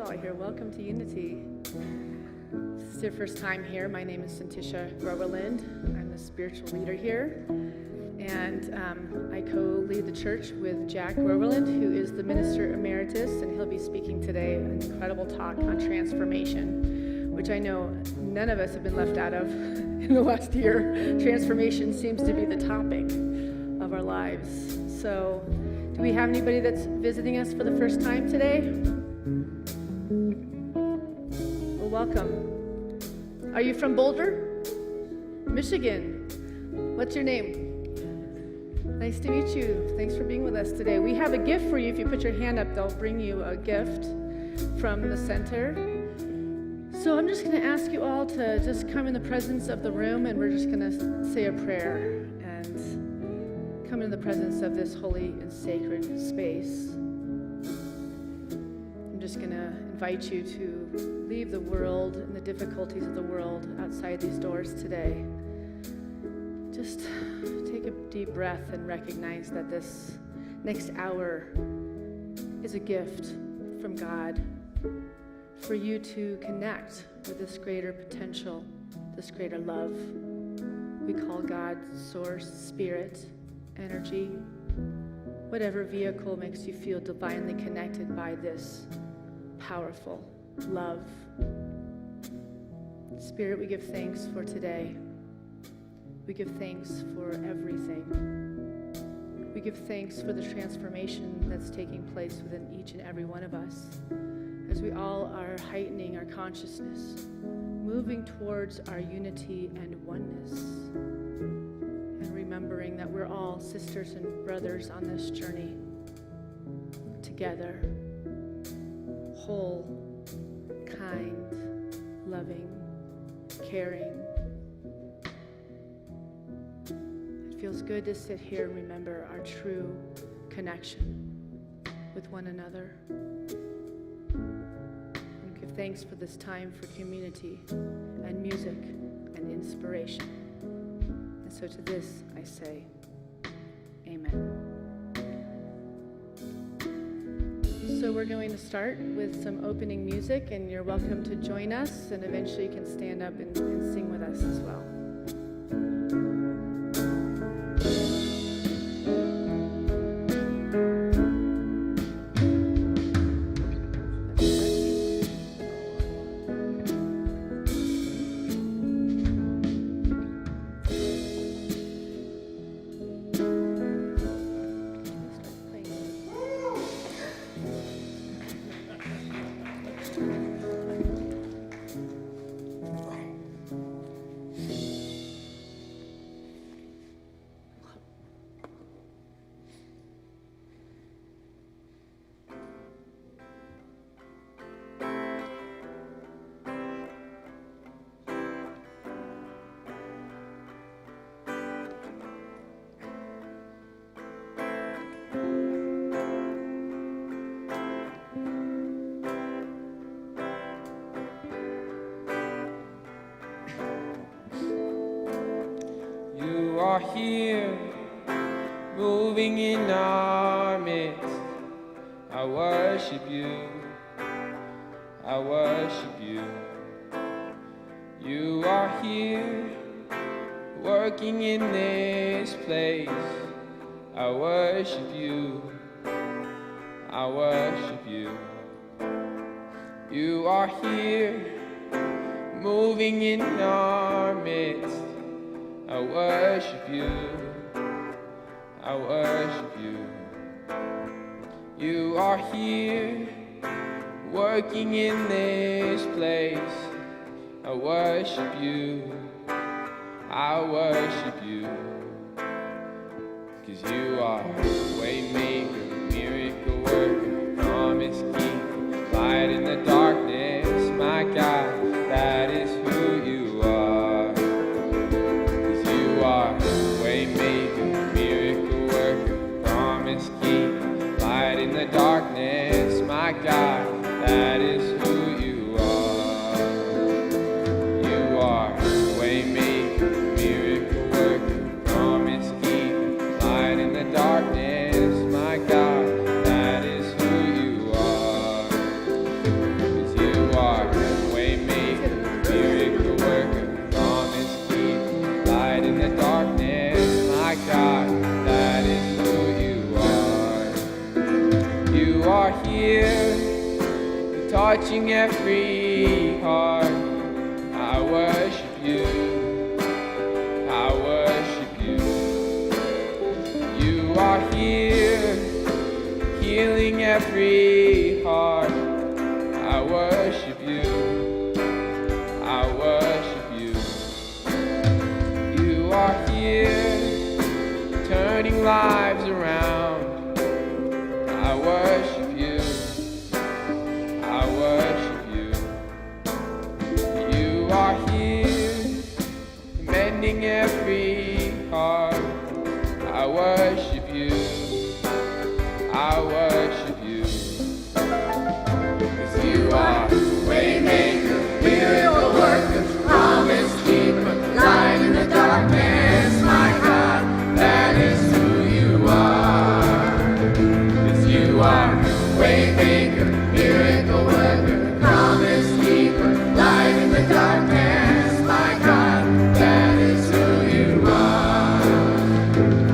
all here. Welcome to Unity. If this is your first time here, my name is Santisha Groverland. I'm the spiritual leader here. And I co-lead the church with Jack Groverland, who is the minister emeritus, and he'll be speaking today an incredible talk on transformation, which I know none of us have been left out of in the last year. Transformation seems to be the topic of our lives. So, do we have anybody that's visiting us for the first time today? Well, welcome. Are you from Boulder, Michigan? What's your name? Nice to meet you. Thanks for being with us today. We have a gift for you. If you put your hand up, they'll bring you a gift from the center. So I'm just going to ask you all to just come in the presence of the room, and we're just going to say a prayer and come in the presence of this holy and sacred space. I'm just going to invite you to leave the world and the difficulties of the world outside these doors today. Just take a deep breath and recognize that this next hour is a gift from God for you to connect with this greater potential, this greater love. We call God source, spirit, energy, whatever vehicle makes you feel divinely connected by this powerful love. Spirit, we give thanks for today. We give thanks for everything. We give thanks for the transformation that's taking place within each and every one of us as we all are heightening our consciousness, moving towards our unity and oneness, and remembering that we're all sisters and brothers on this journey together, whole, kind, loving, caring. It feels good to sit here and remember our true connection with one another. And give thanks for this time for community and music and inspiration. And so to this I say, amen. So we're going to start with some opening music, and you're welcome to join us, and eventually you can stand up and sing with us as well. Are here, moving in our midst. I worship you, I worship you. You are here, working in this place. I worship you, I worship you. You are here, moving in our midst. I worship you, I worship you. You are here, working in this place. I worship you, I worship you. 'Cause you are waymaker, miracle worker, promise keeper, light in the darkness, my God, that is who you are. Waymaker, miracle worker, promise keeper, light in the darkness, my God, that is who you are. You are waymaker, miracle worker, promise keeper, light in the darkness, my God, that is who you are. are here, touching every heart. I worship you, I worship you. You are here, healing every heart. I worship you, I worship you. You are here, turning lives around. I worship you, I worship you. You are here, mending every heart. I worship you, I worship you. 'Cause you are waymaker, miracle worker, promise keeper, light in the darkness, my God, that is who you are. 'Cause you are waymaker, miracle worker, promise keeper, light in the darkness, my God, that is who you are.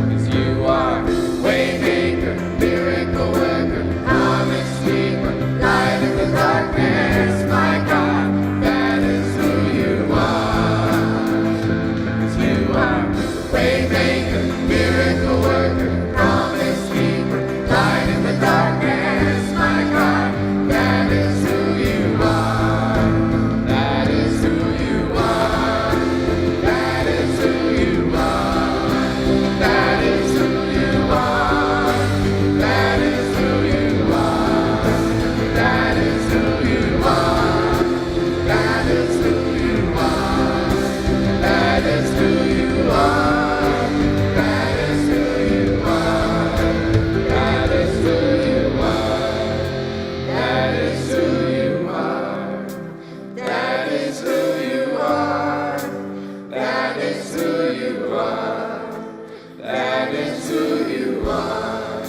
'Cause you are waymaker, miracle worker, promise keeper, light in the darkness, my God, that is who you are. 'Cause you are waymaker, miracle worker, promise keeper, light in the darkness, my God, that is who you are. That is who you are. That is who you are. That is who you are. That is who you are. That is who you are. That is who you are. That is who you are. That is who you are. That is who you are. That is who you are. That is who you are. That is who you are. That is who you are.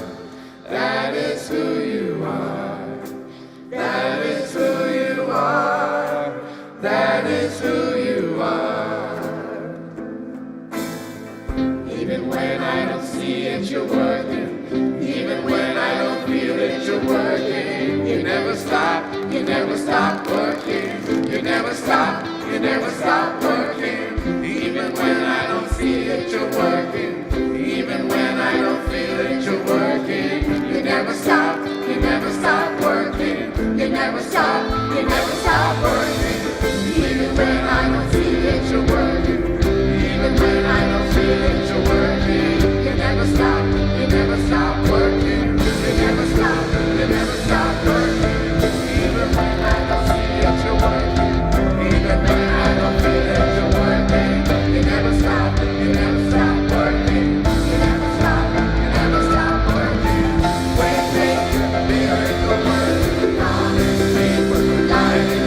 That is who you are. That is who you are. That is who you are. Even when I don't see it, you're working. Even when I don't feel it, you're working. You never stop working. You never stop working. Even when I don't see it, you're working. Even when I don't feel it, you're working. You never stop working. You never stop working. Even when I don't see it, you're working. Even when I don't feel it, you're working. You never stop working. You never stop working. Even when I don't see it, you're working. Even when I don't feel it, you're working. You never stop working. You never stop working. Waymaker, miracle worker, promise keeper, light in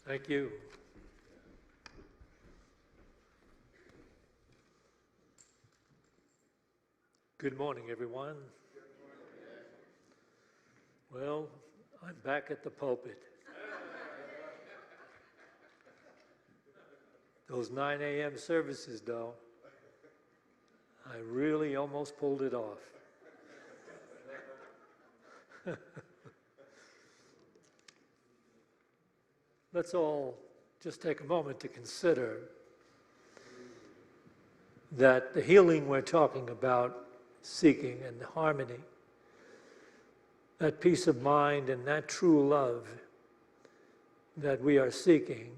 Thank you. Good morning, everyone. Well, I'm back at the pulpit. Those 9 a.m. services, though, I really almost pulled it off. Let's all just take a moment to consider that the healing we're talking about, seeking and harmony, that peace of mind and that true love that we are seeking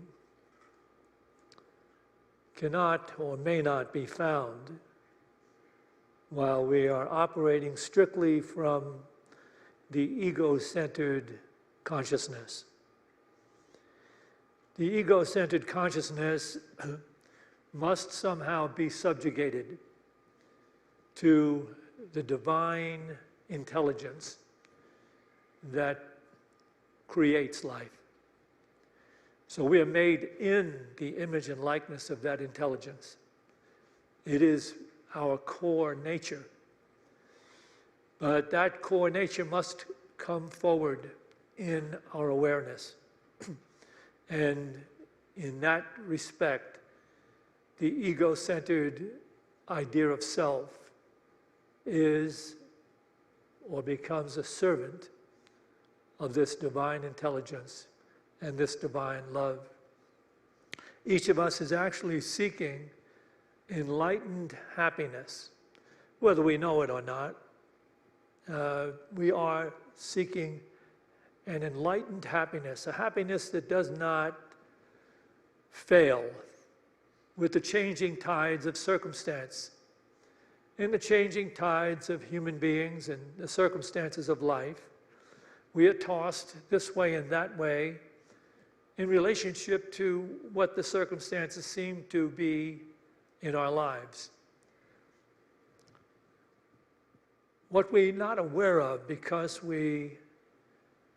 cannot or may not be found while we are operating strictly from the ego-centered consciousness. The ego-centered consciousness must somehow be subjugated to the divine intelligence that creates life. So we are made in the image and likeness of that intelligence. It is our core nature. But that core nature must come forward in our awareness. And in that respect, the ego-centered idea of self is or becomes a servant of this divine intelligence and this divine love. Each of us is actually seeking enlightened happiness, whether we know it or not. We are seeking an enlightened happiness, a happiness that does not fail with the changing tides of circumstance. In the changing tides of human beings and the circumstances of life, we are tossed this way and that way in relationship to what the circumstances seem to be in our lives. What we're not aware of because we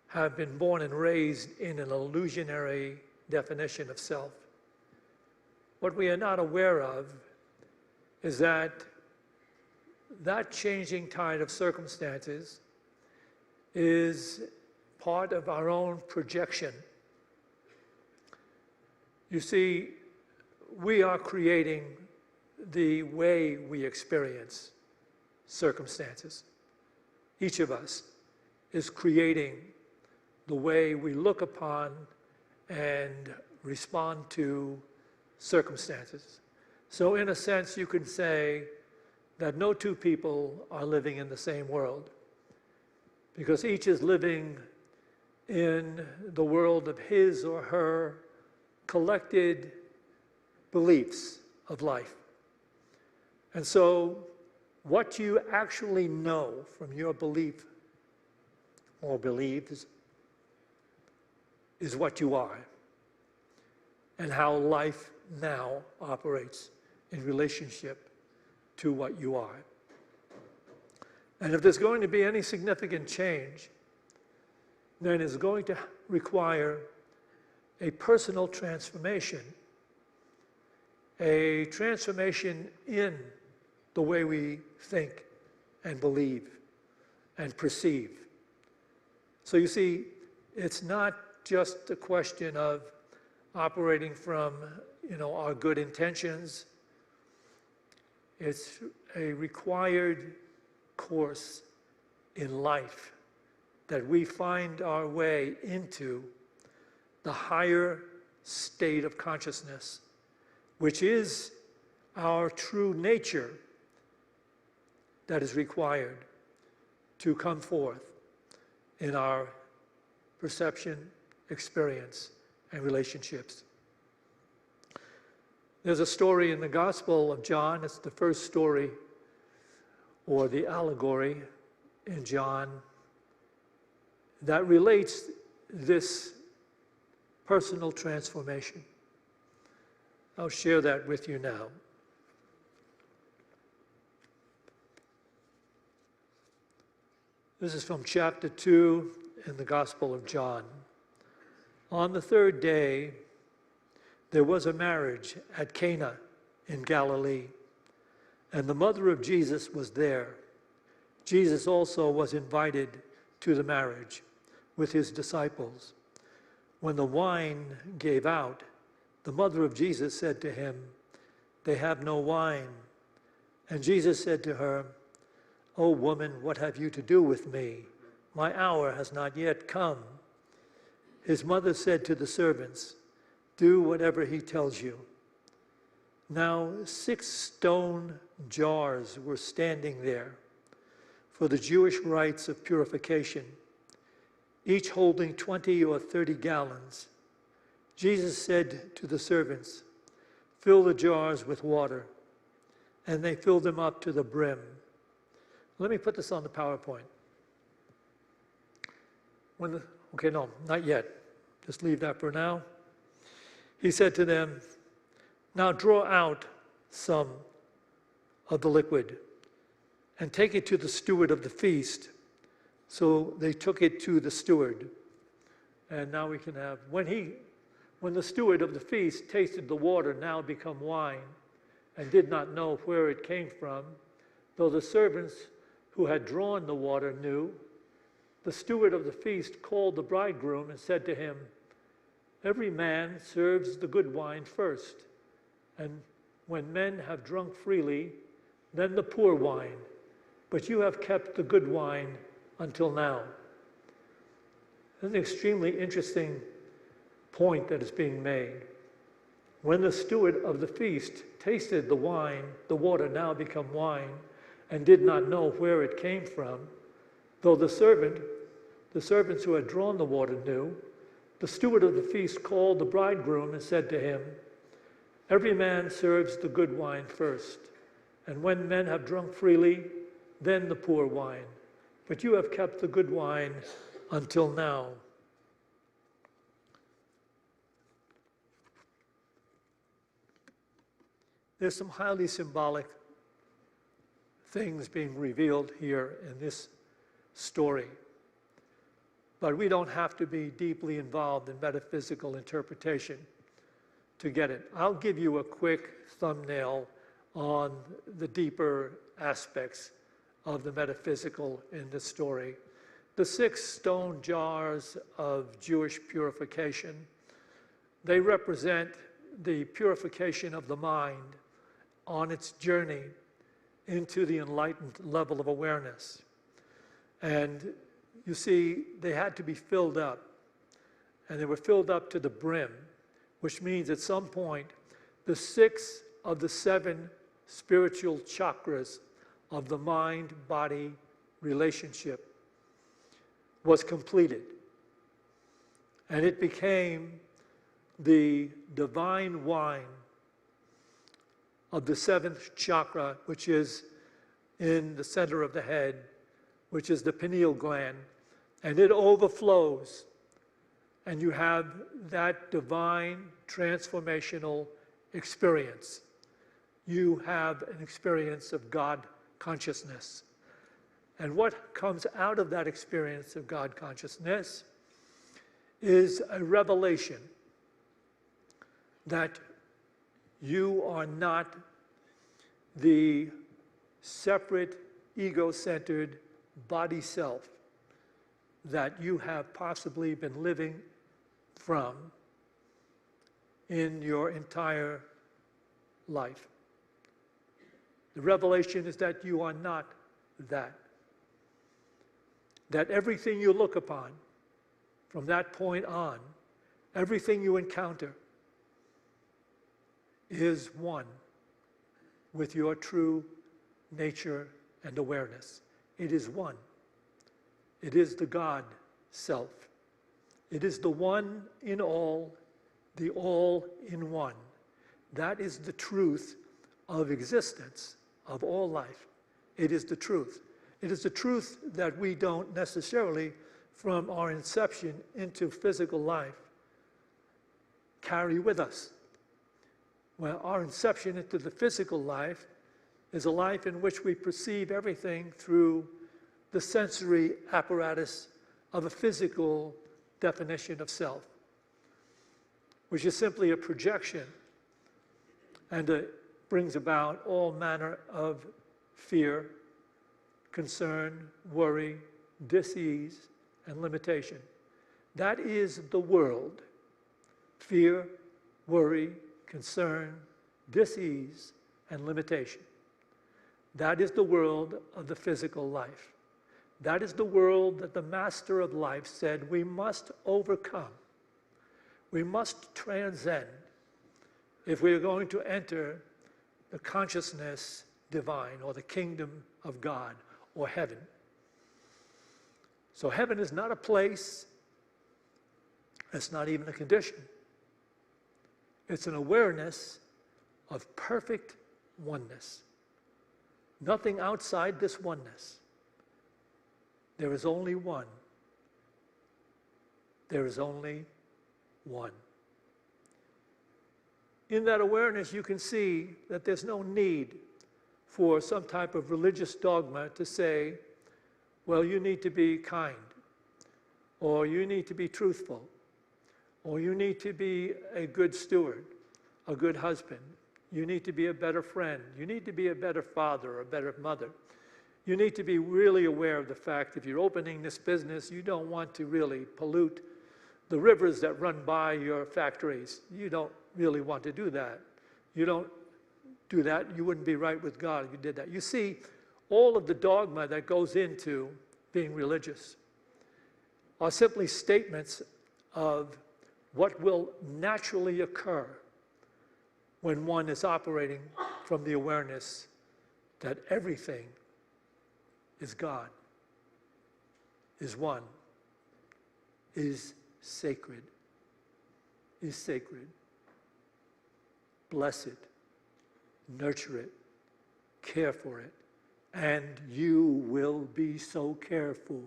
have been born and raised in an illusionary definition of self. What we are not aware of is that changing tide of circumstances is part of our own projection. You see, we are creating the way we experience circumstances. Each of us is creating the way we look upon and respond to circumstances. So in a sense, you could say that no two people are living in the same world, because each is living in the world of his or her collected beliefs of life. And so what you actually know from your belief or beliefs is what you are, and how life now operates in relationship to what you are. And if there's going to be any significant change, then it's going to require a personal transformation, a transformation in the way we think and believe and perceive. So you see, it's not just a question of operating from, our good intentions. It's a required course in life that we find our way into the higher state of consciousness, which is our true nature that is required to come forth in our perception, experience, and relationships. There's a story in the Gospel of John. It's the first story, or the allegory in John, that relates this personal transformation. I'll share that with you now. This is from chapter 2 in the Gospel of John. On the third day, there was a marriage at Cana in Galilee, and the mother of Jesus was there. Jesus also was invited to the marriage with his disciples. When the wine gave out, the mother of Jesus said to him, "They have no wine." And Jesus said to her, "O woman, what have you to do with me? My hour has not yet come." His mother said to the servants, "Do whatever he tells you." Now 6 stone jars were standing there for the Jewish rites of purification, each holding 20 or 30 gallons. Jesus said to the servants, "Fill the jars with water," and they filled them up to the brim. Let me put this on the PowerPoint. Okay, no, not yet. Just leave that for now. He said to them, "Now draw out some of the liquid and take it to the steward of the feast." So they took it to the steward. And now we can have, when the steward of the feast tasted the water now become wine and did not know where it came from, though the servants who had drawn the water knew, the steward of the feast called the bridegroom and said to him, "Every man serves the good wine first, and when men have drunk freely, then the poor wine, but you have kept the good wine until now." That's an extremely interesting point that is being made. When the steward of the feast tasted the wine, the water now become wine, and did not know where it came from, though the servants who had drawn the water knew, the steward of the feast called the bridegroom and said to him, "Every man serves the good wine first, and when men have drunk freely, then the poor wine. But you have kept the good wine until now." There's some highly symbolic things being revealed here in this story. But we don't have to be deeply involved in metaphysical interpretation to get it. I'll give you a quick thumbnail on the deeper aspects of the metaphysical in this story. The 6 stone jars of Jewish purification, they represent the purification of the mind on its journey into the enlightened level of awareness. And you see, they had to be filled up, and they were filled up to the brim, which means at some point, the 6 of the 7 spiritual chakras of the mind-body relationship was completed. And it became the divine wine of the 7th chakra, which is in the center of the head, which is the pineal gland, and it overflows, and you have that divine transformational experience. You have an experience of God consciousness. And what comes out of that experience of God consciousness is a revelation that you are not the separate, ego-centered body self that you have possibly been living from in your entire life. The revelation is that you are not that. That everything you look upon from that point on, everything you encounter, is one with your true nature and awareness. It is one. It is the God self. It is the one in all, the all in one. That is the truth of existence, of all life. It is the truth. It is the truth that we don't necessarily, from our inception into physical life, carry with us. Well, our inception into the physical life is a life in which we perceive everything through the sensory apparatus of a physical definition of self. which is simply a projection, and it brings about all manner of fear, concern, worry, dis-ease, and limitation. That is the world. Fear, worry, concern, dis-ease, and limitation. That is the world of the physical life. That is the world that the Master of Life said we must overcome. We must transcend if we are going to enter the consciousness divine, or the kingdom of God, or heaven. So heaven is not a place, it's not even a condition. It's an awareness of perfect oneness. Nothing outside this oneness. There is only one. There is only one. In that awareness, you can see that there's no need for some type of religious dogma to say, well, you need to be kind, or you need to be truthful, or you need to be a good steward, a good husband. You need to be a better friend. You need to be a better father or a better mother. You need to be really aware of the fact if you're opening this business, you don't want to really pollute the rivers that run by your factories. You don't really want to do that. You don't do that, you wouldn't be right with God if you did that. You see, all of the dogma that goes into being religious are simply statements of what will naturally occur when one is operating from the awareness that everything is God, is one, is sacred, bless it, nurture it, care for it, and you will be so cared for.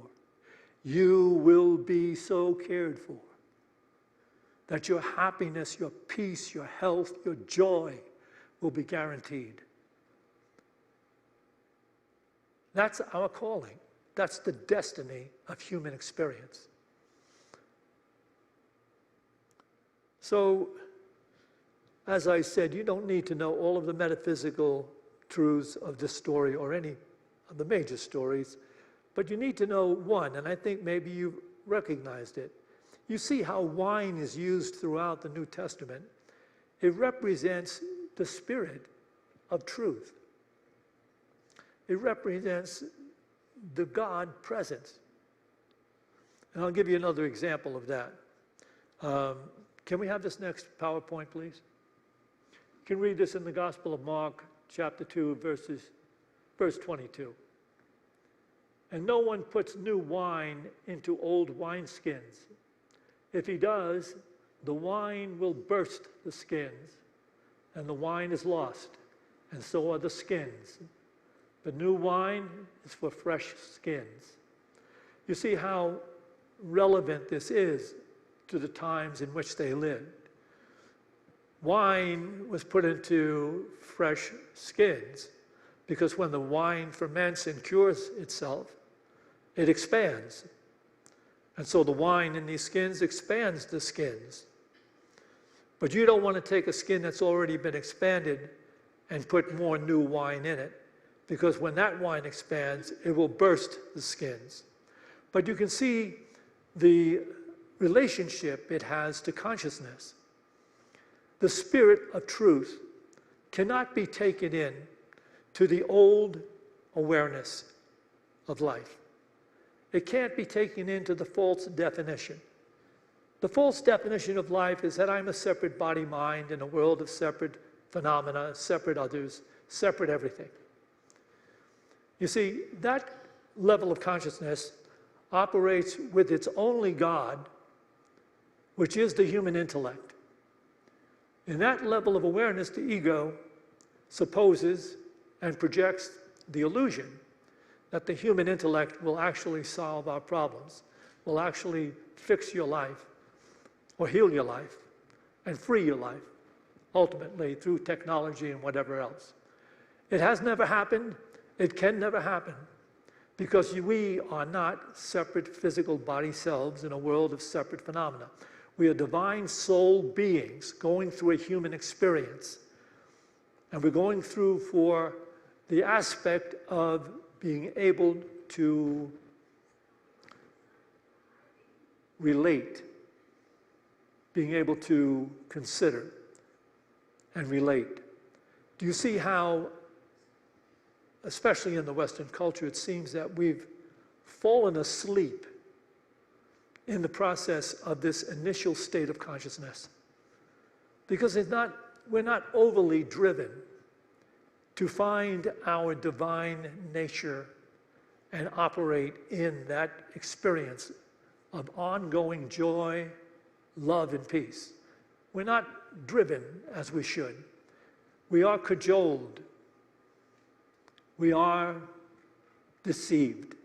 You will be so cared for that your happiness, your peace, your health, your joy will be guaranteed. That's our calling. That's the destiny of human experience. So, as I said, you don't need to know all of the metaphysical truths of this story or any of the major stories, but you need to know one, and I think maybe you've recognized it. You see how wine is used throughout the New Testament. It represents the spirit of truth. It represents the God presence. And I'll give you another example of that. Can we have this next PowerPoint, please? You can read this in the Gospel of Mark, chapter 2, verse 22. And no one puts new wine into old wineskins. If he does, the wine will burst the skins, and the wine is lost, and so are the skins. But new wine is for fresh skins. You see how relevant this is to the times in which they lived. Wine was put into fresh skins because when the wine ferments and cures itself, it expands. And so the wine in these skins expands the skins. But you don't want to take a skin that's already been expanded and put more new wine in it, because when that wine expands, it will burst the skins. But you can see the relationship it has to consciousness. The spirit of truth cannot be taken in to the old awareness of life. It can't be taken into the false definition. The false definition of life is that I'm a separate body-mind in a world of separate phenomena, separate others, separate everything. You see, that level of consciousness operates with its only God, which is the human intellect. In that level of awareness, the ego supposes and projects the illusion that the human intellect will actually solve our problems, will actually fix your life, or heal your life, and free your life, ultimately through technology and whatever else. It has never happened. It can never happen, because we are not separate physical body selves in a world of separate phenomena. We are divine soul beings going through a human experience. And we're going through for the aspect of being able to relate, being able to consider and relate. Do you see how, especially in the Western culture, it seems that we've fallen asleep in the process of this initial state of consciousness? Because we're not overly driven to find our divine nature and operate in that experience of ongoing joy, love, and peace. We're not driven as we should. We are cajoled. We are deceived.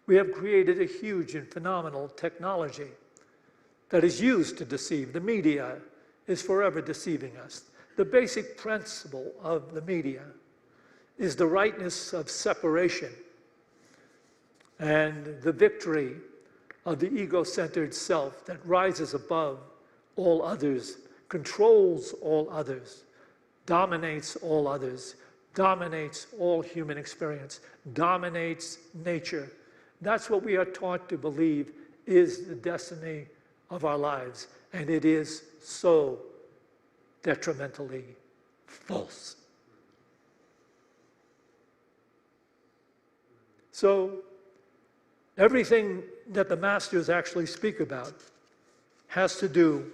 We have created a huge and phenomenal technology that is used to deceive. The media is forever deceiving us. The basic principle of the media is the rightness of separation and the victory of the ego-centered self that rises above all others, controls all others, dominates all others, dominates all human experience, dominates nature. That's what we are taught to believe is the destiny of our lives, and it is so detrimentally false. So, everything that the masters actually speak about has to do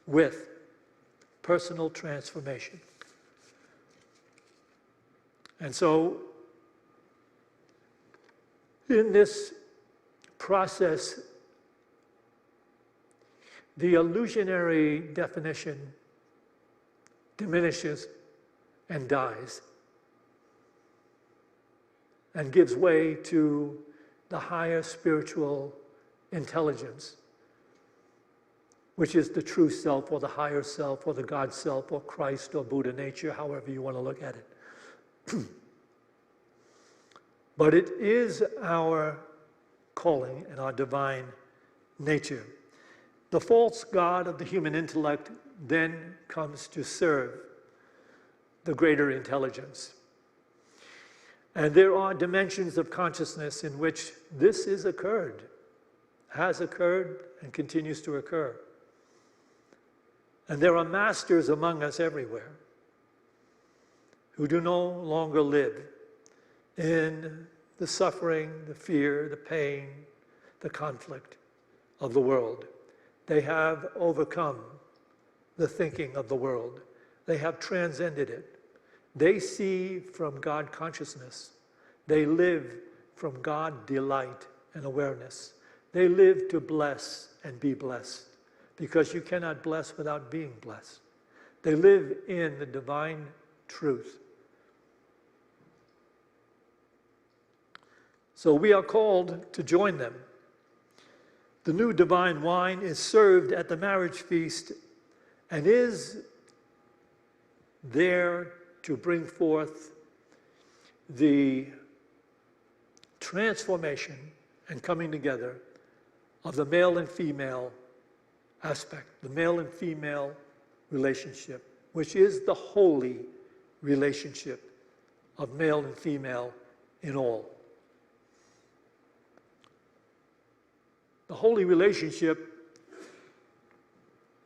with personal transformation. And so, in this process, the illusionary definition diminishes and dies and gives way to the higher spiritual intelligence, which is the true self or the higher self or the God self or Christ or Buddha nature, however you want to look at it. But it is our calling and our divine nature. The false God of the human intellect then comes to serve the greater intelligence. And there are dimensions of consciousness in which this has occurred, and continues to occur. And there are masters among us everywhere who do no longer live in the suffering, the fear, the pain, the conflict of the world. They have overcome the thinking of the world. They have transcended it. They see from God consciousness. They live from God delight and awareness. They live to bless and be blessed, because you cannot bless without being blessed. They live in the divine truth. So we are called to join them. The new divine wine is served at the marriage feast and is there to bring forth the transformation and coming together of the male and female aspect, the male and female relationship, which is the holy relationship of male and female in all. The holy relationship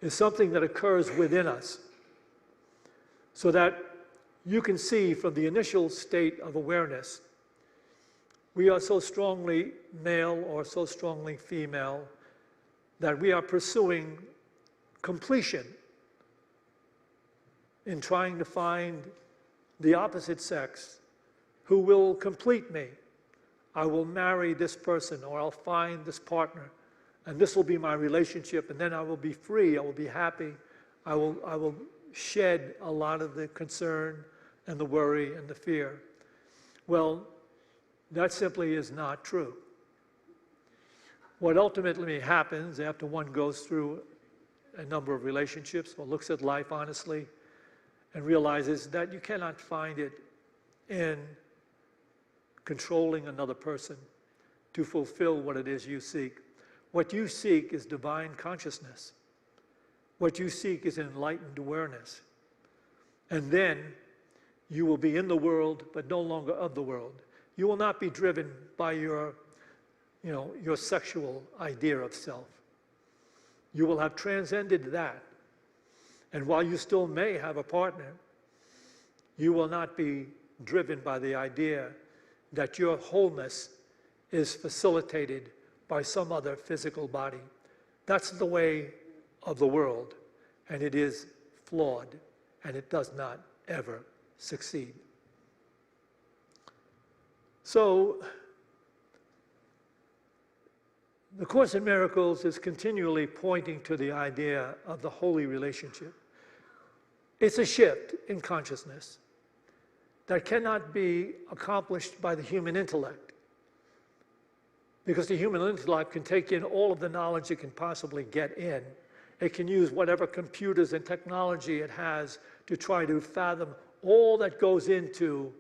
is something that occurs within us, so that you can see from the initial state of awareness, we are so strongly male or so strongly female that we are pursuing completion in trying to find the opposite sex who will complete me. I will marry this person, or I'll find this partner, and this will be my relationship, and then I will be free, I will be happy, I will shed a lot of the concern and the worry and the fear. Well, that simply is not true. What ultimately happens after one goes through a number of relationships or looks at life honestly and realizes that you cannot find it in controlling another person to fulfill what it is you seek. What you seek is divine consciousness. What you seek is enlightened awareness. And then you will be in the world, but no longer of the world. You will not be driven by your sexual idea of self. You will have transcended that. And while you still may have a partner, you will not be driven by the idea that your wholeness is facilitated by some other physical body. That's the way of the world, and it is flawed, and it does not ever succeed. So, the Course in Miracles is continually pointing to the idea of the holy relationship. It's a shift in consciousness that cannot be accomplished by the human intellect, because the human intellect can take in all of the knowledge it can possibly get in. It can use whatever computers and technology it has to try to fathom all that goes into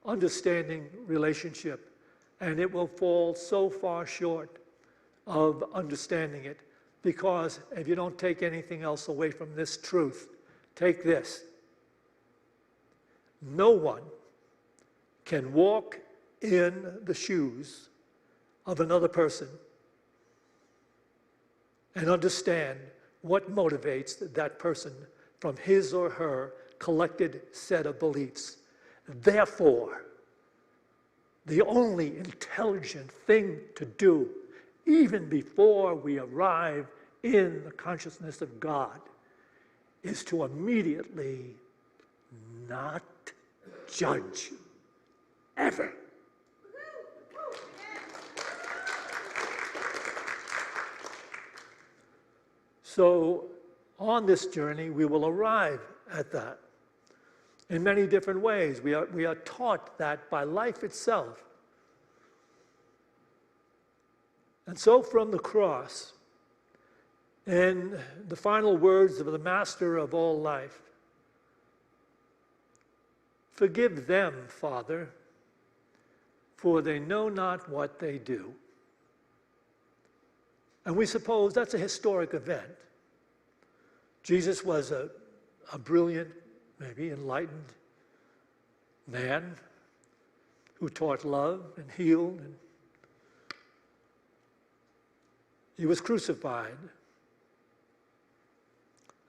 understanding relationship, and it will fall so far short of understanding it, because if you don't take anything else away from this truth, take this: no one can walk in the shoes of another person and understand what motivates that person from his or her collected set of beliefs. Therefore, the only intelligent thing to do, even before we arrive in the consciousness of God, is to immediately not judge, ever. So, on this journey, we will arrive at that in many different ways. We are taught that by life itself. And so, from the cross, and the final words of the Master of all life, "Forgive them, Father, for they know not what they do." And we suppose that's a historic event. Jesus was a brilliant, maybe enlightened man who taught love and healed. And he was crucified.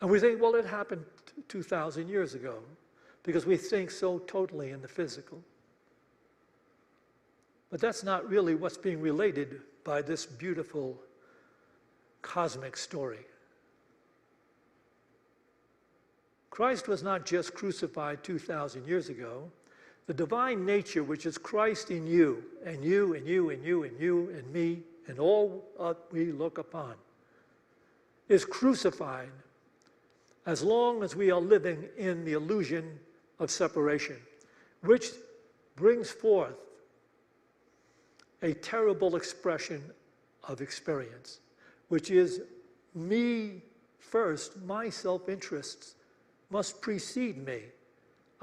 And we think, well, it happened 2,000 years ago, because we think so totally in the physical. But that's not really what's being related by this beautiful cosmic story. Christ was not just crucified 2,000 years ago. The divine nature, which is Christ in you, and you, and you, and you, and you, and me, and all we look upon, is crucified as long as we are living in the illusion of separation, which brings forth a terrible expression of experience, which is me first. My self-interests must precede me.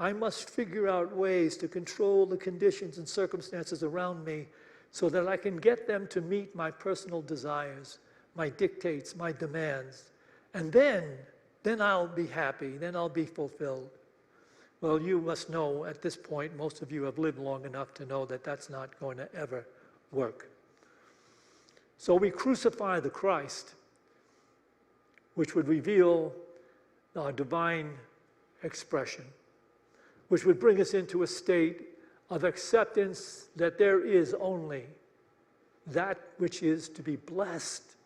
I must figure out ways to control the conditions and circumstances around me so that I can get them to meet my personal desires, my dictates, my demands. And then I'll be happy, then I'll be fulfilled. Well, you must know at this point, most of you have lived long enough to know that that's not going to ever work. So we crucify the Christ, which would reveal our divine expression, which would bring us into a state of acceptance that there is only that which is to be blessed,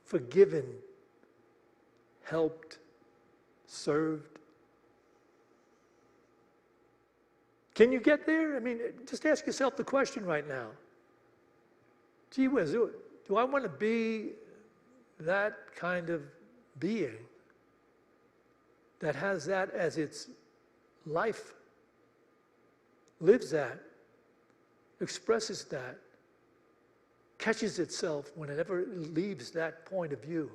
forgiven, helped, served. Can you get there? I mean, just ask yourself the question right now. Gee whiz, do I want to be that kind of being that has that as its life, lives that, expresses that, catches itself whenever it leaves that point of view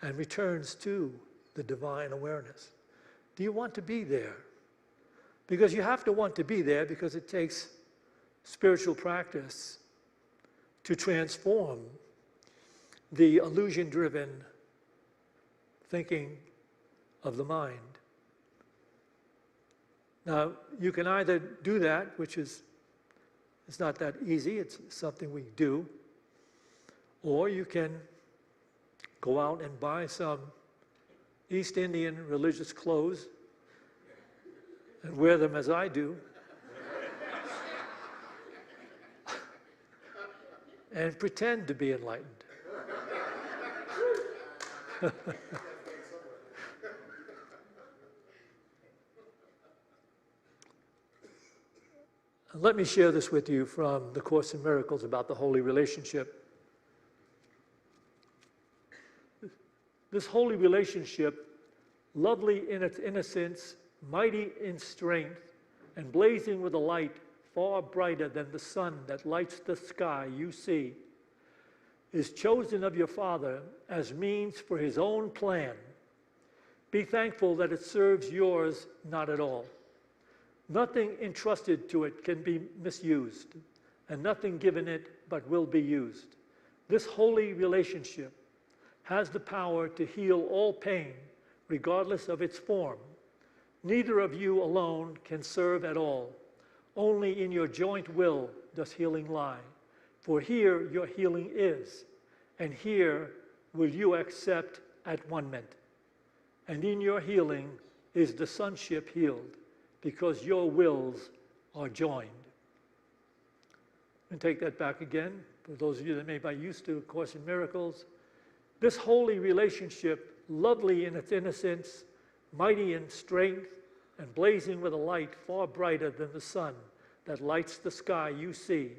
and returns to the divine awareness? Do you want to be there? Because you have to want to be there, because it takes spiritual practice to transform the illusion-driven thinking of the mind. Now, you can either do that, which is it's not that easy, it's something we do, or you can go out and buy some East Indian religious clothes and wear them as I do, and pretend to be enlightened. Let me share this with you from the Course in Miracles about the holy relationship. This holy relationship, lovely in its innocence, mighty in strength, and blazing with a light far brighter than the sun that lights the sky you see, is chosen of your Father as means for his own plan. Be thankful that it serves yours not at all. Nothing entrusted to it can be misused, and nothing given it but will be used. This holy relationship has the power to heal all pain, regardless of its form. Neither of you alone can serve at all. Only in your joint will does healing lie. For here your healing is, and here will you accept at one-ment. And in your healing is the sonship healed, because your wills are joined. And take that back again, for those of you that may be used to A Course in Miracles. This holy relationship, lovely in its innocence, mighty in strength, and blazing with a light far brighter than the sun that lights the sky you see,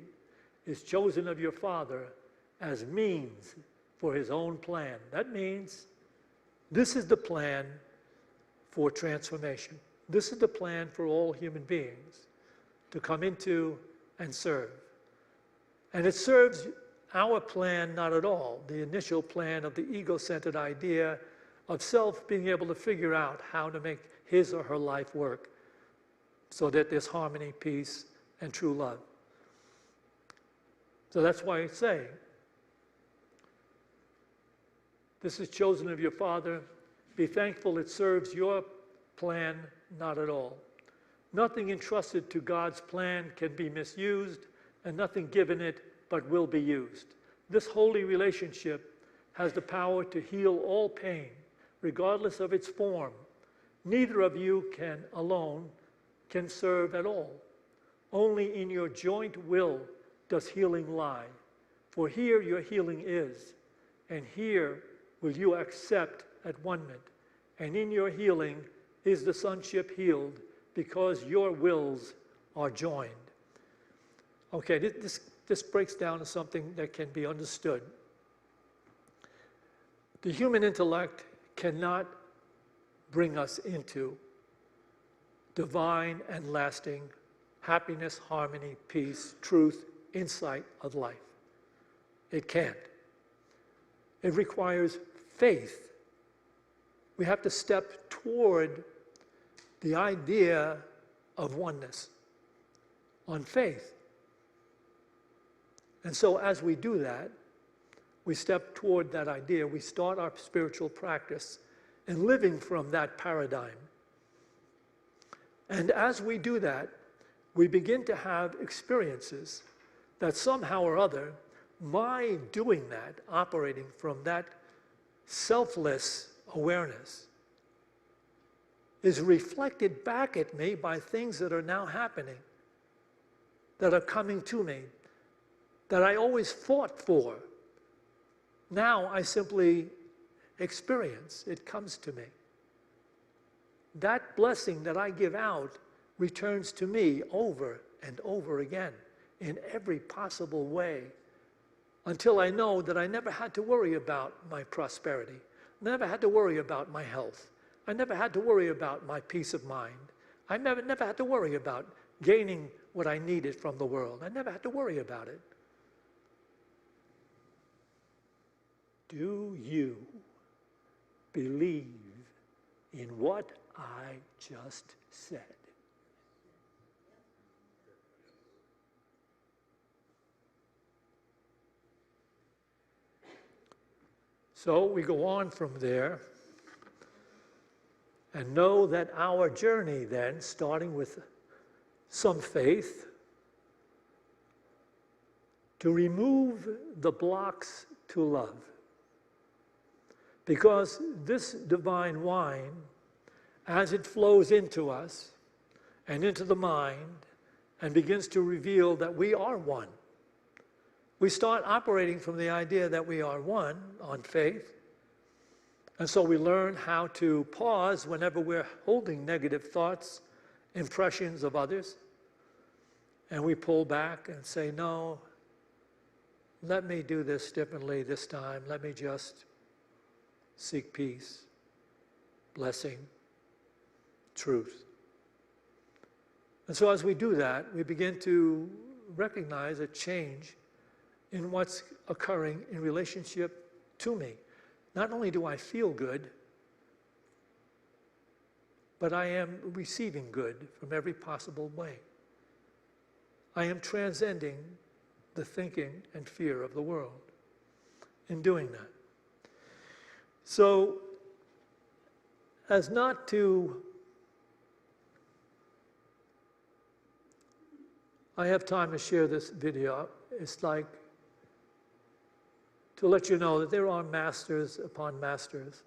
is chosen of your Father as means for his own plan. That means this is the plan for transformation. This is the plan for all human beings to come into and serve. And it serves our plan not at all, the initial plan of the ego-centered idea of self being able to figure out how to make his or her life work so that there's harmony, peace, and true love. So that's why it's saying, this is chosen of your Father. Be thankful it serves your plan not at all. Nothing entrusted to God's plan can be misused, and nothing given it but will be used. This holy relationship has the power to heal all pain, regardless of its form. Neither of you alone can serve at all. Only in your joint will does healing lie. For here your healing is, and here will you accept at one-ment. And in your healing is the sonship healed, because your wills are joined. Okay, this breaks down to something that can be understood. The human intellect cannot bring us into divine and lasting happiness, harmony, peace, truth, insight of life. It can't. It requires faith. We have to step toward the idea of oneness on faith. And so as we do that, we step toward that idea. We start our spiritual practice in living from that paradigm. And as we do that, we begin to have experiences that somehow or other, my doing that, operating from that selfless awareness, is reflected back at me by things that are now happening, that are coming to me, that I always fought for. Now I simply experience, it comes to me. That blessing that I give out returns to me over and over again in every possible way, until I know that I never had to worry about my prosperity, never had to worry about my health, I never had to worry about my peace of mind, I never had to worry about gaining what I needed from the world. I never had to worry about it. Do you believe in what I just said? So we go on from there and know that our journey then, starting with some faith, to remove the blocks to love. Because this divine wine, as it flows into us and into the mind and begins to reveal that we are one, we start operating from the idea that we are one on faith. And so we learn how to pause whenever we're holding negative thoughts, impressions of others, and we pull back and say, no, let me do this differently this time. Let me just seek peace, blessing, truth. And so as we do that, we begin to recognize a change in what's occurring in relationship to me. Not only do I feel good, but I am receiving good from every possible way. I am transcending the thinking and fear of the world in doing that. So, as not to, I have time to share this video. It's like to let you know that there are masters upon masters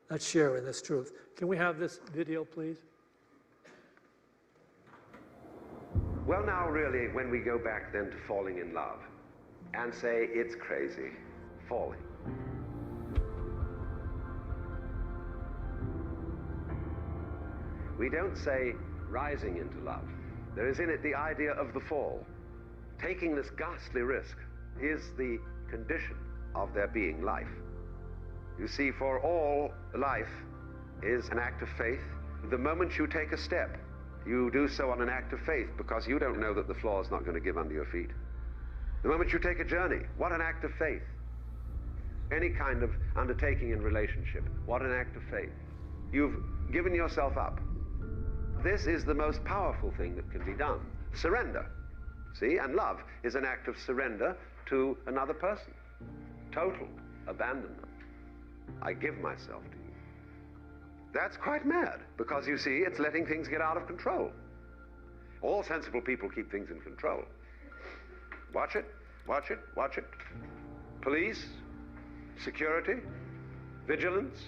that share in this truth. Can we have this video, please? Well, now, really, when we go back then to falling in love and say it's crazy, falling. We don't say rising into love. There is in it the idea of the fall. Taking this ghastly risk is the condition of there being life. You see, for all life is an act of faith. The moment you take a step, you do so on an act of faith because you don't know that the floor is not going to give under your feet. The moment you take a journey, what an act of faith. Any kind of undertaking in relationship, what an act of faith. You've given yourself up. This is the most powerful thing that can be done. Surrender. See, and love is an act of surrender to another person. Total abandonment. I give myself to you. That's quite mad, because you see, it's letting things get out of control. All sensible people keep things in control. Watch it, watch it, watch it. Police, security, vigilance,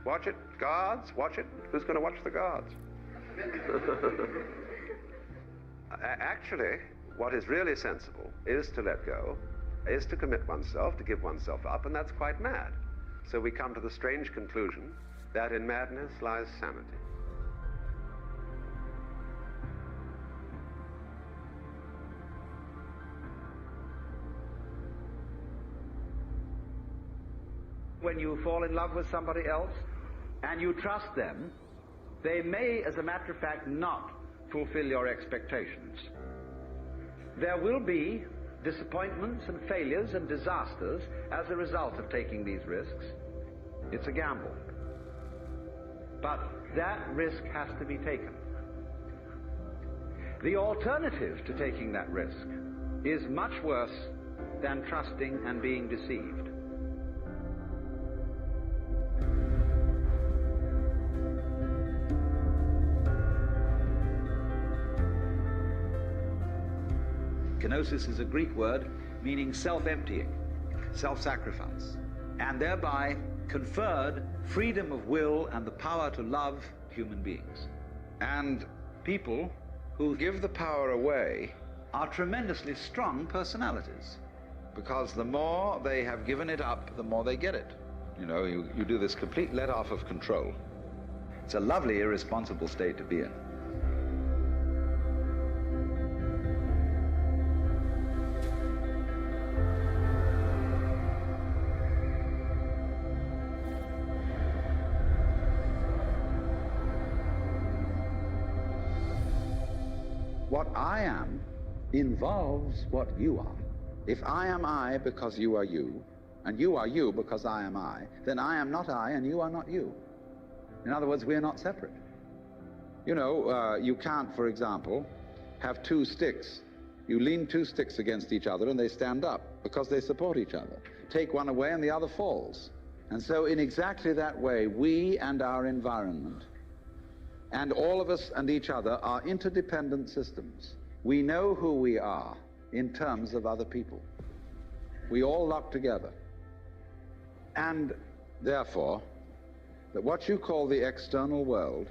watch it. Guards, watch it. Who's going to watch the guards? Actually, what is really sensible is to let go, is to commit oneself, to give oneself up, and that's quite mad. So we come to the strange conclusion that in madness lies sanity. When you fall in love with somebody else and you trust them, they may, as a matter of fact, not fulfill your expectations. There will be disappointments and failures and disasters as a result of taking these risks. It's a gamble. But that risk has to be taken. The alternative to taking that risk is much worse than trusting and being deceived. Kenosis is a Greek word meaning self-emptying, self-sacrifice, and thereby conferred freedom of will and the power to love human beings. And people who give the power away Are tremendously strong personalities. because the more they have given it up, the more they get it. You know, you do this complete let off of control. It's a lovely irresponsible state to be in. What I am involves what you are. If I am I because you are you, and you are you because I am I, then I am not I and you are not you. In other words, we are not separate. You know, you can't, for example, have two sticks. You lean two sticks against each other and they stand up. because they support each other. Take one away and the other falls. And so in exactly that way, we and our environment, and all of us and each other, are interdependent systems. We know who we are in terms of other people. We all lock together. And therefore, that what you call the external world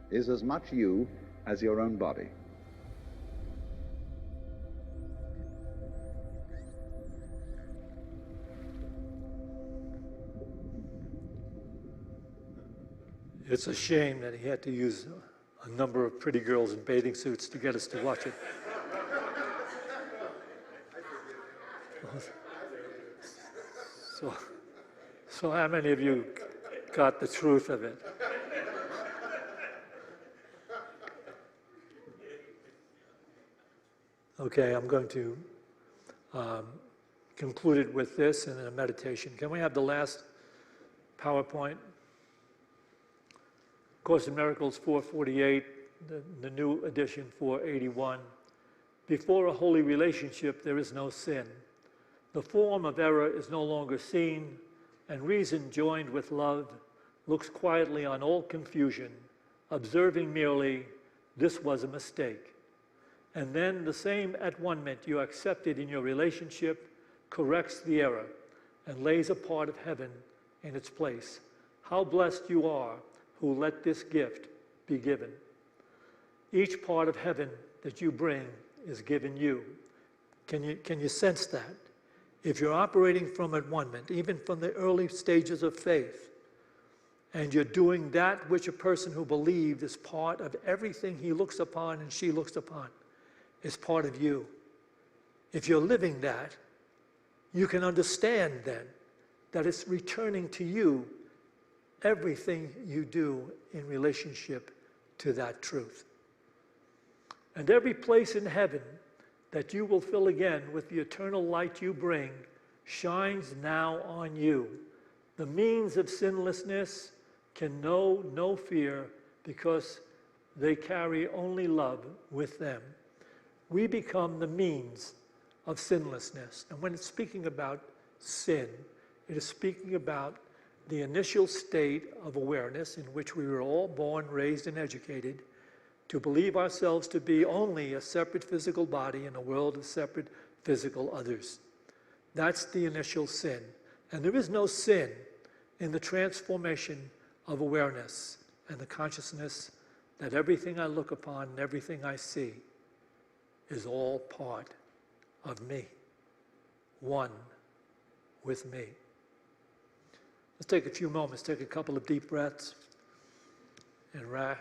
is as much you as your own body. It's a shame that he had to use a number of pretty girls in bathing suits to get us to watch it. So how many of you got the truth of it? Okay, I'm going to conclude it with this and a meditation. Can we have the last PowerPoint? Course in Miracles 448, the new edition 481. Before a holy relationship, there is no sin. The form of error is no longer seen, and reason joined with love looks quietly on all confusion, observing merely, this was a mistake. And then the same at-one-ment you accepted in your relationship corrects the error and lays a part of heaven in its place. How blessed you are who let this gift be given. Each part of heaven that you bring is given you. Can you sense that? If you're operating from at-one-ment, even from the early stages of faith, and you're doing that which a person who believed is part of everything he looks upon and she looks upon, is part of you. If you're living that, you can understand then that it's returning to you everything you do in relationship to that truth. And every place in heaven that you will fill again with the eternal light you bring shines now on you. The means of sinlessness can know no fear because they carry only love with them. We become the means of sinlessness. And when it's speaking about sin, it is speaking about the initial state of awareness in which we were all born, raised, and educated to believe ourselves to be only a separate physical body in a world of separate physical others. That's the initial sin. And there is no sin in the transformation of awareness and the consciousness that everything I look upon and everything I see is all part of me, one with me. Let's take a few moments, take a couple of deep breaths, and relax.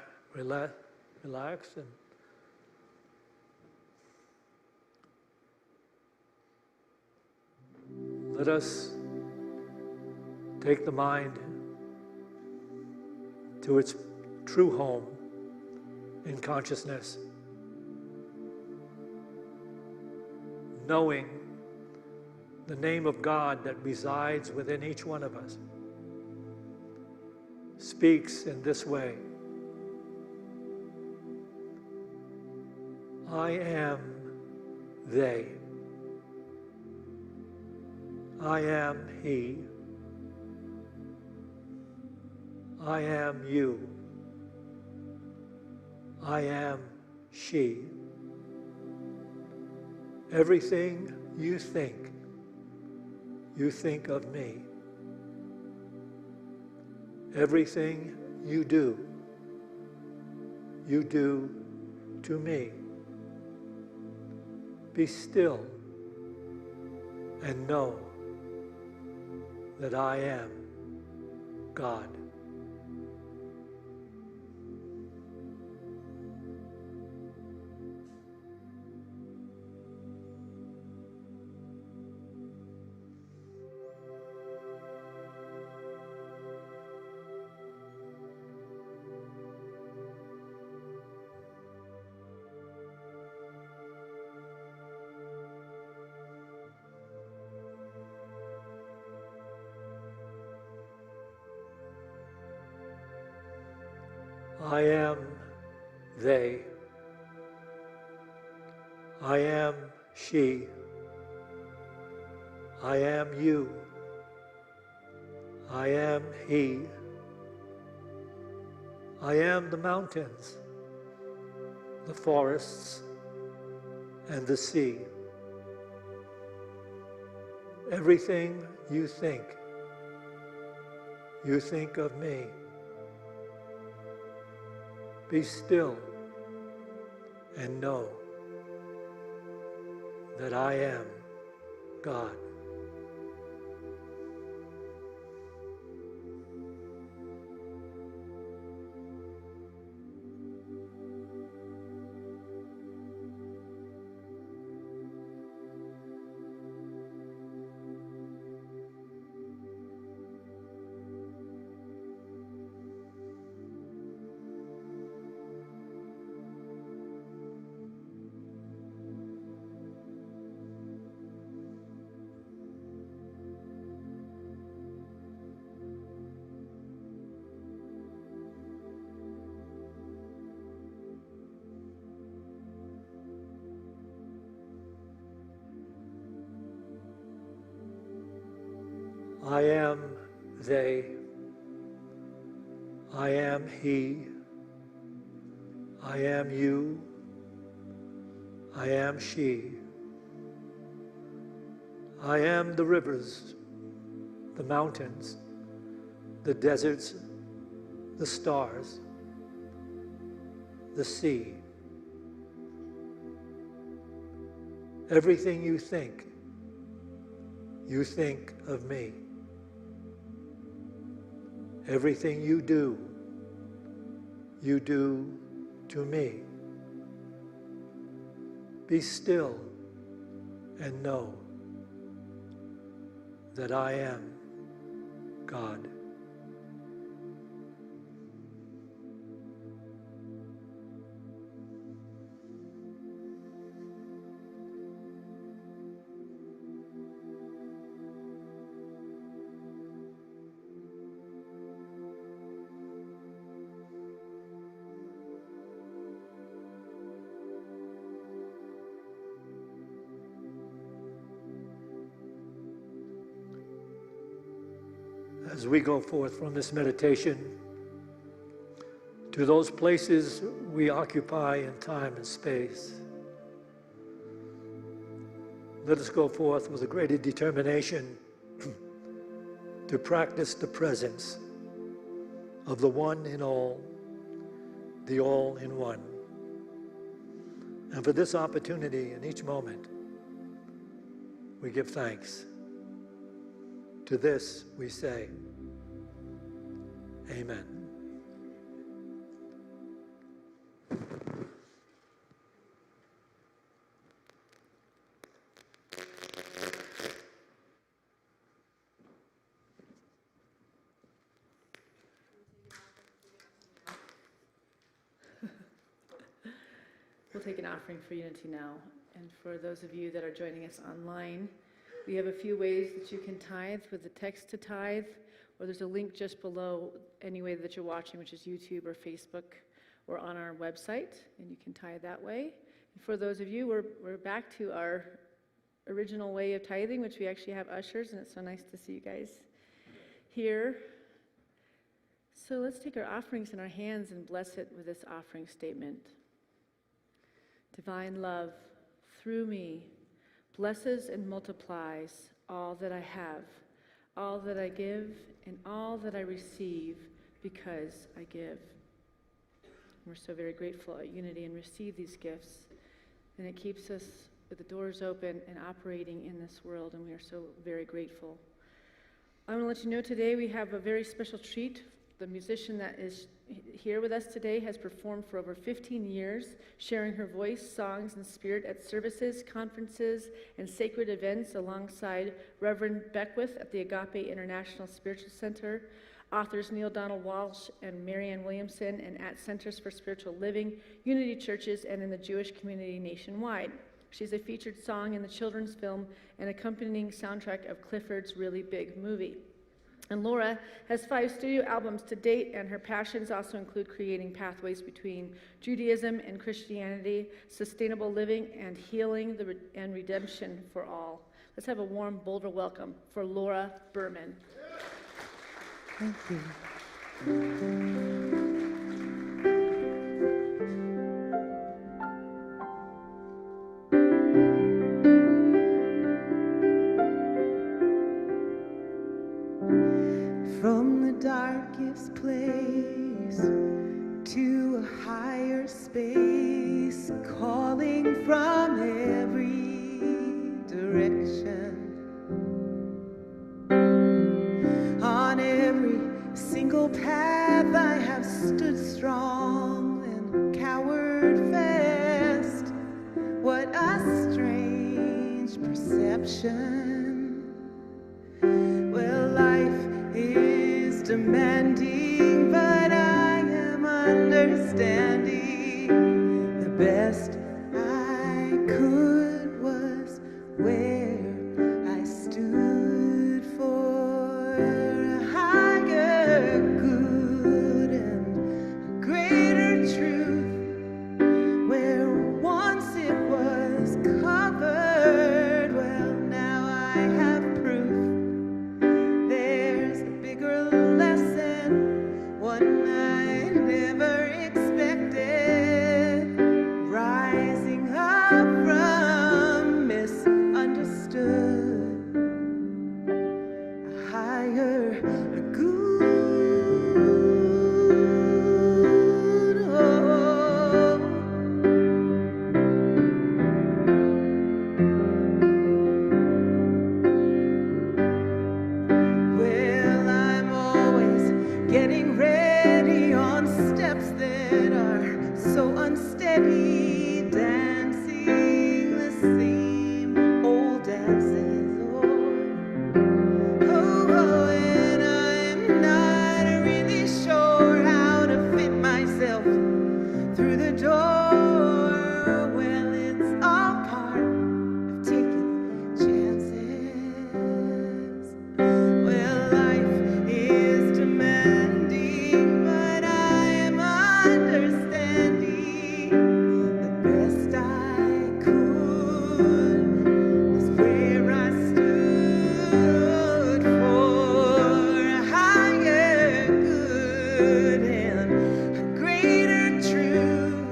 And let us take the mind to its true home in consciousness, knowing the name of God that resides within each one of us speaks in this way. I am they. I am he. I am you. I am she. Everything you think of me. Everything you do to me. Be still and know that I am God. I am they. I am she. I am you. I am he. I am the mountains, the forests, and the sea. Everything you think of me. Be still and know that I am God. I am they. I am he. I am you. I am she. I am the rivers, the mountains, the deserts, the stars, the sea. Everything you think of me. Everything you do to me. Be still and know that I am God. As we go forth from this meditation to those places we occupy in time and space, let us go forth with a greater determination to practice the presence of the one in all, the all in one. And for this opportunity in each moment, we give thanks. To this we say, Amen. We'll take an offering for unity now. And for those of you that are joining us online, we have a few ways that you can tithe with the text to tithe, or there's a link just below any way that you're watching, which is YouTube or Facebook or on our website, and you can tithe that way. And for those of you, we're back to our original way of tithing, which we actually have ushers, and it's so nice to see you guys here. So let's take our offerings in our hands and bless it with this offering statement. Divine love, through me, blesses and multiplies all that I have, all that I give, and all that I receive because I give. We're so very grateful at Unity and receive these gifts, and it keeps us with the doors open and operating in this world, and we are so very grateful. I want to let you know today we have a very special treat. The musician that is here with us today has performed for over 15 years, sharing her voice, songs, and spirit at services, conferences, and sacred events alongside Reverend Beckwith at the Agape International Spiritual Center, authors Neil Donald Walsh and Marianne Williamson, and at Centers for Spiritual Living, Unity Churches, and in the Jewish community nationwide. She's a featured song in the children's film and accompanying soundtrack of Clifford's Really Big Movie. And Laura has 5 studio albums to date, and her passions also include creating pathways between Judaism and Christianity, sustainable living, and healing and redemption for all. Let's have a warm Boulder welcome for Laura Berman. Thank you. From the darkest place to a higher space, calling from every direction. On every single path I have stood strong and cowered fast. What a strange perception. Well, life is demanding, but I am understanding. The best I could was where I stood for a higher good and a greater truth. Where once it was covered, well, now I have proof. There's a bigger lesson, one I never expected, rising up from misunderstood, a higher good. Oh. Well, I'm always getting ready on steps that are so unsteady, dancing the same old dances. Oh, and I'm not really sure how to fit myself through the door. Well, it's all part of taking chances. Well, life is demanding, but I am understanding. The best I could was where I stood for a higher good and a greater truth.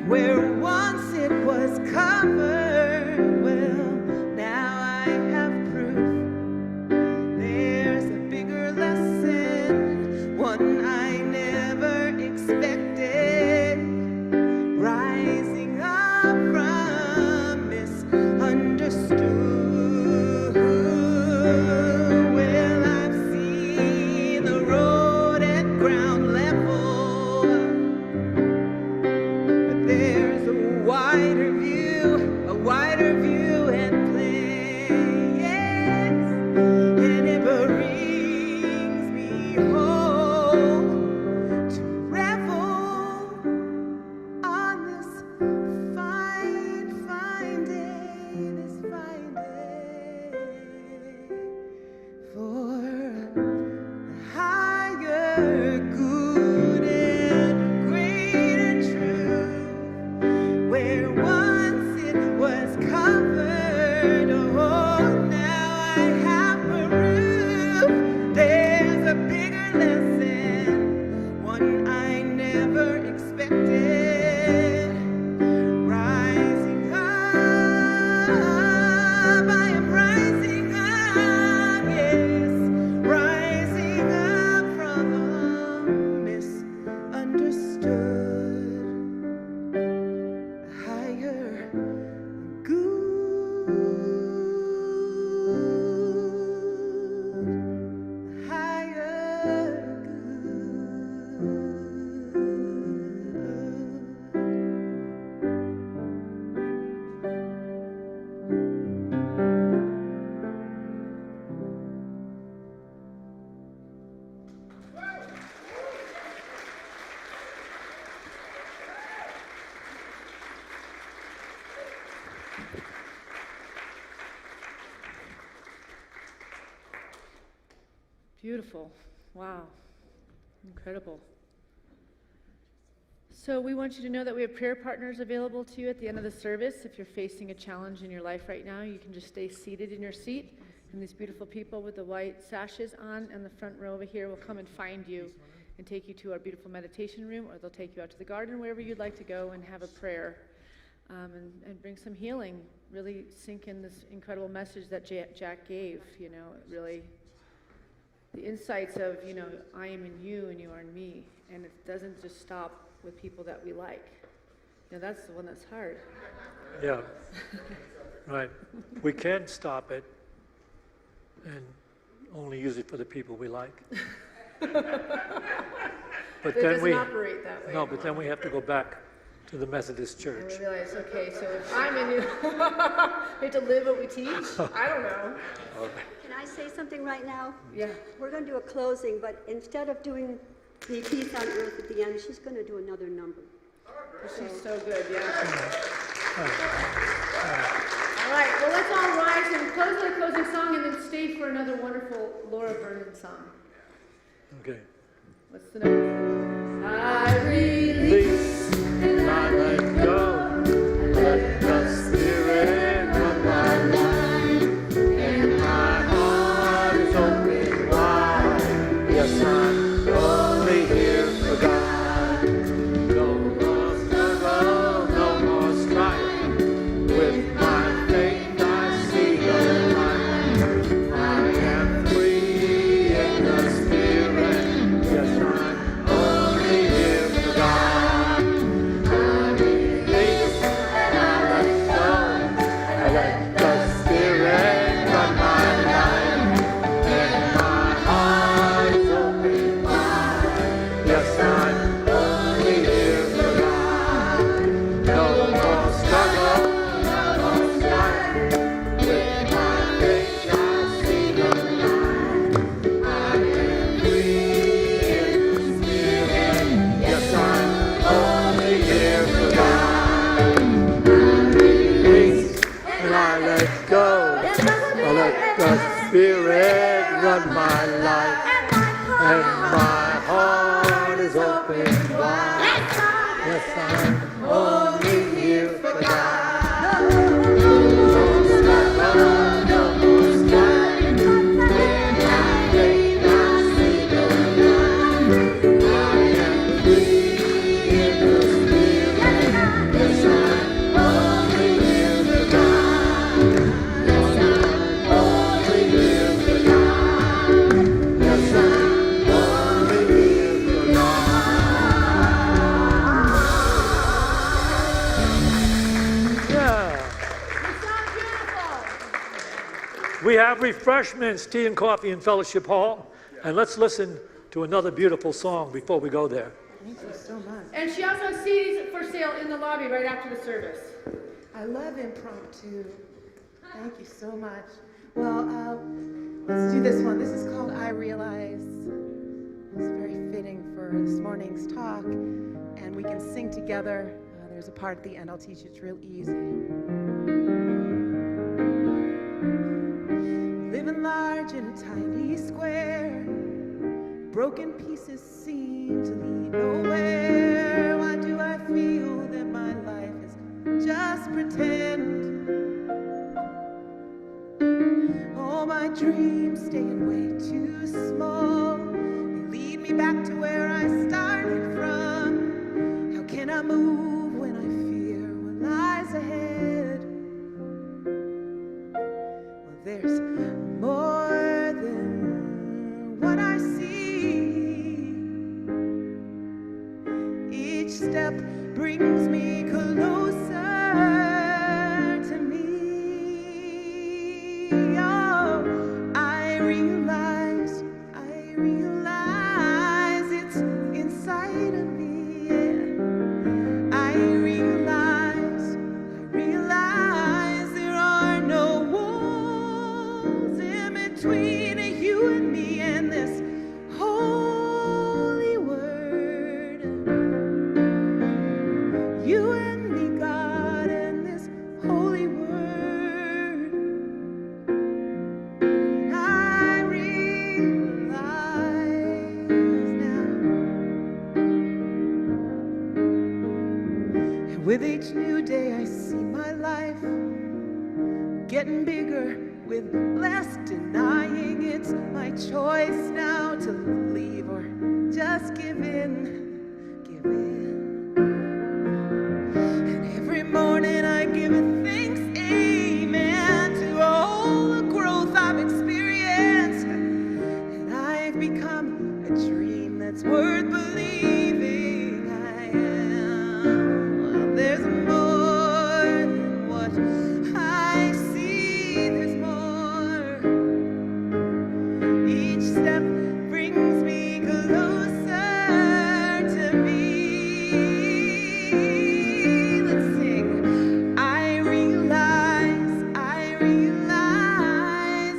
Where once it was covered, well, now I have proof. There's a bigger lesson, one I never expected, rising up from misunderstood. Well, I've seen the road at ground level, but there's a wider view at play, yes, and it brings me home to revel on this fine day, this fine day, for a higher good and a greater truth. Where once it was covered, oh, now I have proof. There's a bigger lesson, one I never expected, rising up. I am rising up, yes, rising up from misunderstood, higher good, higher Beautiful. Wow. Incredible. So we want you to know that we have prayer partners available to you at the end of the service. If you're facing a challenge in your life right now, you can just stay seated in your seat, and these beautiful people with the white sashes on the front row over here will come and find you and take you to our beautiful meditation room, or they'll take you out to the garden, wherever you'd like to go and have a prayer and bring some healing. Really sink in this incredible message that Jack gave, really the insights of, I am in you and you are in me. And it doesn't just stop with people that we like. That's the one that's hard. Yeah, right. We can stop it and only use it for the people we like. But It then doesn't we operate that way. no, but then we have to go back to the Methodist And Church. we realize, okay, so if I'm in you, we have to live what we teach? I don't know. Can I say something right now? Yeah. We're going to do a closing, but instead of doing the peace on earth at the end, she's going to do another number. She's so good, yeah. All right, well, let's all rise and close with a closing song and then stay for another wonderful Laura Vernon song. Okay. What's the number? I release and I let go. Let the Spirit run my life, and my heart is open wide. Yes, I'm only here for God. No more struggle, no more strife. With my faith, I see the light. I am free in the Spirit. Yes, I'm only here for God. I release and I let go. I let the Spirit run my life, and my heart is open wide. Yes, I'm only here for God. No more struggle, no more strife. With my faith, I see the light. I am free in the Spirit. Yes, I'm only here for God. I release and I let go. I let the Spirit run my life, and my heart is open wide. Yes, I'm only here for God. No struggle, no more strife. With my faith, I see the light. I am free in the Spirit. Yes, I'm only here for God. Yes, I'm only here for God. Yes, I'm only here for God. Yeah. We have refreshments, tea and coffee in Fellowship Hall. And let's listen to another beautiful song before we go there. Thank you so much. And she also has CDs for sale in the lobby right after the service. I love impromptu. Thank you so much. Well, let's do this one. This is called I Realize. It's very fitting for this morning's talk, and we can sing together. There's a part at the end I'll teach you. It's real easy. Living large in a tiny square, broken pieces seem to lead nowhere. Why do I feel that my life is just pretend? All my dreams staying way too small. They lead me back to where I started from. How can I move when I fear what lies ahead? Well, there's more than what I see. Each step brings me closer to me. Oh, I realize it's inside of me. Yeah. I realize there are no walls in between you and me and this holy word. You and me, God. With each new day I see my life getting bigger with less denying. It's my choice now to leave or just give in, give in. And every morning I give thanks, amen, to all the growth I've experienced. And I've become a dream that's worth believing I am. Well, there's more than what I see, there's more. Each step brings me closer to me. Let's sing. I realize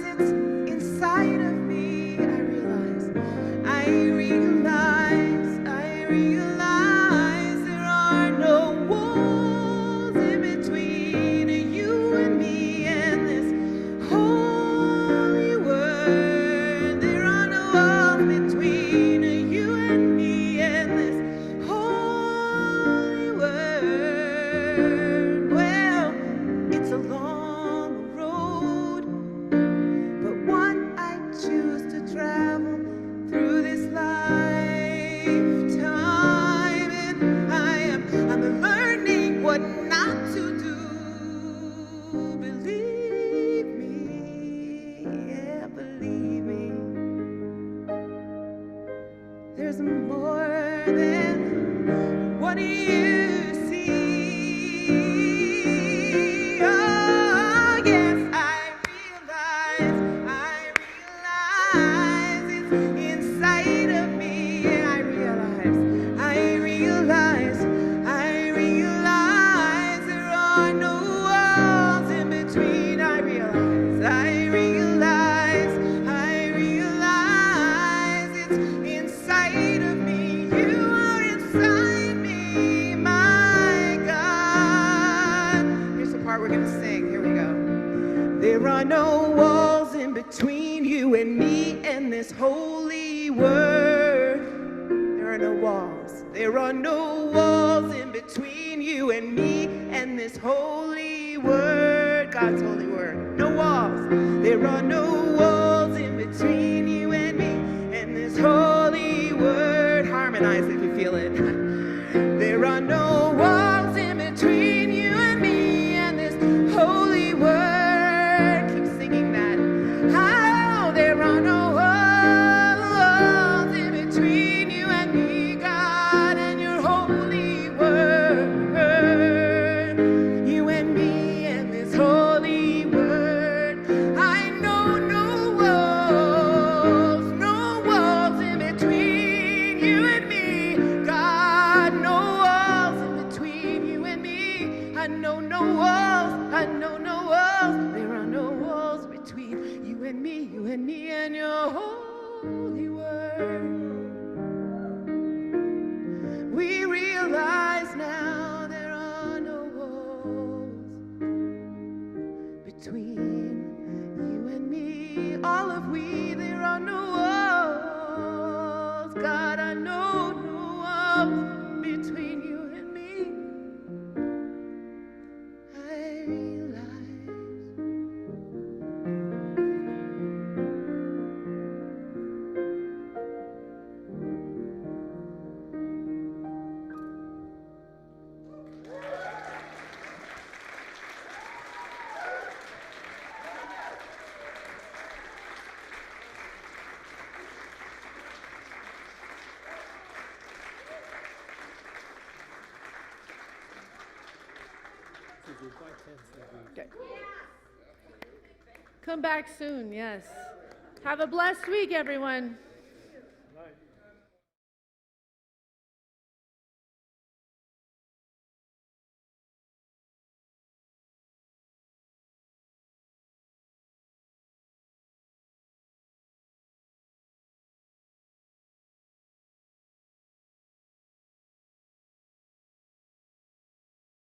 it's inside of me. I realize there are no walls in between you and me and this holy word. There are no walls between you and me and this holy word. Well, it's a long road, but one I choose to travel through this lifetime. And I'm learning what not to do. Believe me, yeah, believe me. There's more than what you see. Oh, yes, I realize it's inside of me. Yeah, I realize there are no walls in between. I realize it's inside of me. You are inside me, my God. Here's the part we're gonna sing. Here we go. There are no walls in between you and me and this holy word. There are no walls. There are no walls in between you and me and this holy word. God's holy word. No walls. There are no walls in between you and me and this holy word. Harmonize if you feel it. There are no walls in between you and me and this holy word. Keep singing that. Oh, there are no walls in between you and me, God, and your holy word. You and me and this holy word. I know no walls in between you and me, God, no walls in between you and me. I know no walls, there are no walls between you and me and your holy word. We realize now there are no walls between you and me. All of we, there are no walls. God, I know no walls between you and me. I realize. Okay. Come back soon, yes. Have a blessed week, everyone.